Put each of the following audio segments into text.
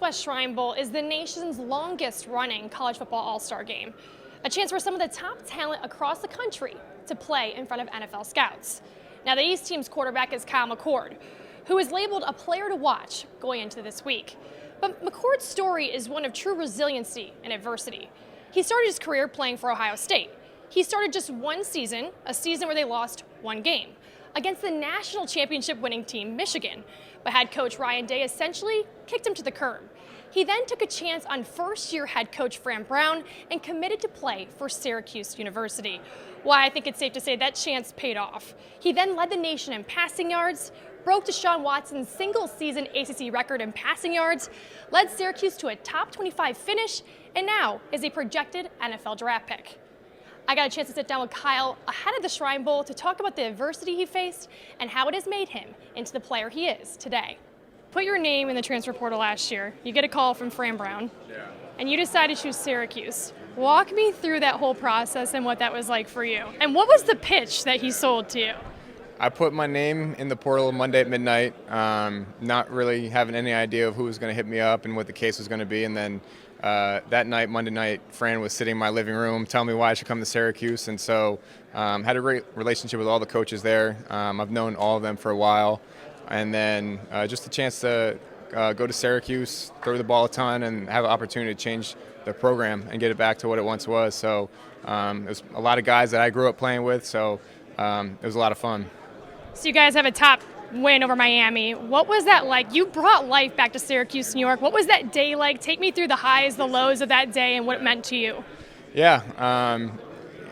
West Shrine Bowl is the nation's longest-running college football all-star game, a chance for some of the top talent across the country to play in front of NFL scouts. Now, the East team's quarterback is McCord, who is labeled a player to watch going into this week. But McCord's story is one of true resiliency and adversity. He started his career playing for Ohio State. He started just one season, a season where they lost one game, against the national championship winning team, Michigan. But head coach Ryan Day essentially kicked him to the curb. He then took a chance on first-year head coach Fran Brown and committed to play for Syracuse University. Why, I think it's safe to say that chance paid off. He then led the nation in passing yards, broke Deshaun Watson's single-season ACC record in passing yards, led Syracuse to a top 25 finish, and now is a projected NFL draft pick. I got a chance to sit down with Kyle ahead of the Shrine Bowl to talk about the adversity he faced and how it has made him into the player he is today. Put your name in the transfer portal last year. You get a call from Fran Brown, and you decided to choose Syracuse. Walk me through that whole process and what that was like for you. And what was the pitch that he sold to you? I put my name in the portal Monday at midnight, not really having any idea of who was going to hit me up and what the case was going to be. And then that night, Monday night, Fran was sitting in my living room telling me why I should come to Syracuse. And so had a great relationship with all the coaches there. I've known all of them for a while. And then just a chance to go to Syracuse, throw the ball a ton, and have an opportunity to change the program and get it back to what it once was. So it was a lot of guys that I grew up playing with, so it was a lot of fun. So you guys have a top win over Miami. What was that like? You brought life back to Syracuse, New York. What was that day like? Take me through the highs, the lows of that day and what it meant to you. Yeah,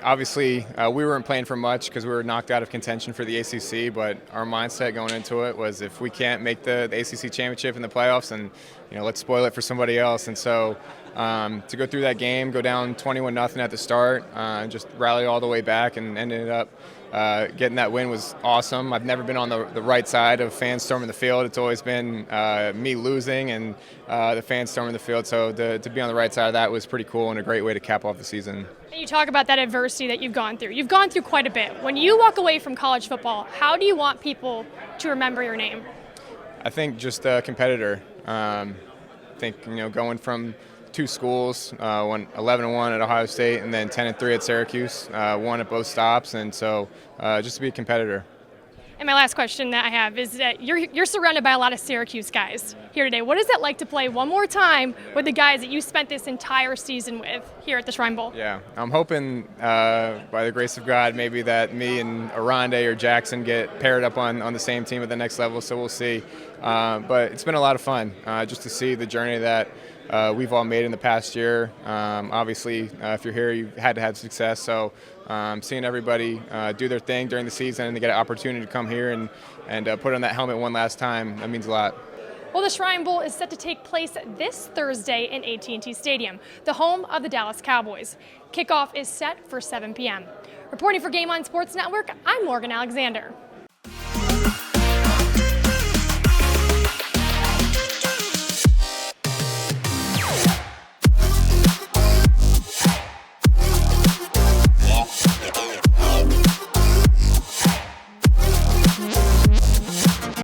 obviously we weren't playing for much because we were knocked out of contention for the ACC, but our mindset going into it was if we can't make the ACC championship in the playoffs, then let's spoil it for somebody else. And so to go through that game, go down 21-0 at the start, just rally all the way back and ended up getting that win was awesome. I've never been on the right side of fans storming the field. It's always been me losing and the fans storming the field. So to be on the right side of that was pretty cool and a great way to cap off the season. And you talk about that adversity that you've gone through. You've gone through quite a bit. When you walk away from college football, how do you want people to remember your name? I think just a competitor. I think going from two schools, won 11-1 at Ohio State and then 10-3 at Syracuse, won at both stops, and so just to be a competitor. And my last question that I have is that you're surrounded by a lot of Syracuse guys here today. What is it like to play one more time with the guys that you spent this entire season with here at the Shrine Bowl? Yeah, I'm hoping by the grace of God maybe that me and Arande or Jackson get paired up on the same team at the next level, so we'll see. But it's been a lot of fun just to see the journey that we've all made in the past year. Obviously, if you're here, you've had to have success. So seeing everybody do their thing during the season and to get an opportunity to come here and put on that helmet one last time, that means a lot. Well, the Shrine Bowl is set to take place this Thursday in AT&T Stadium, the home of the Dallas Cowboys. Kickoff is set for 7 p.m. Reporting for Game On Sports Network, I'm Morgan Alexander.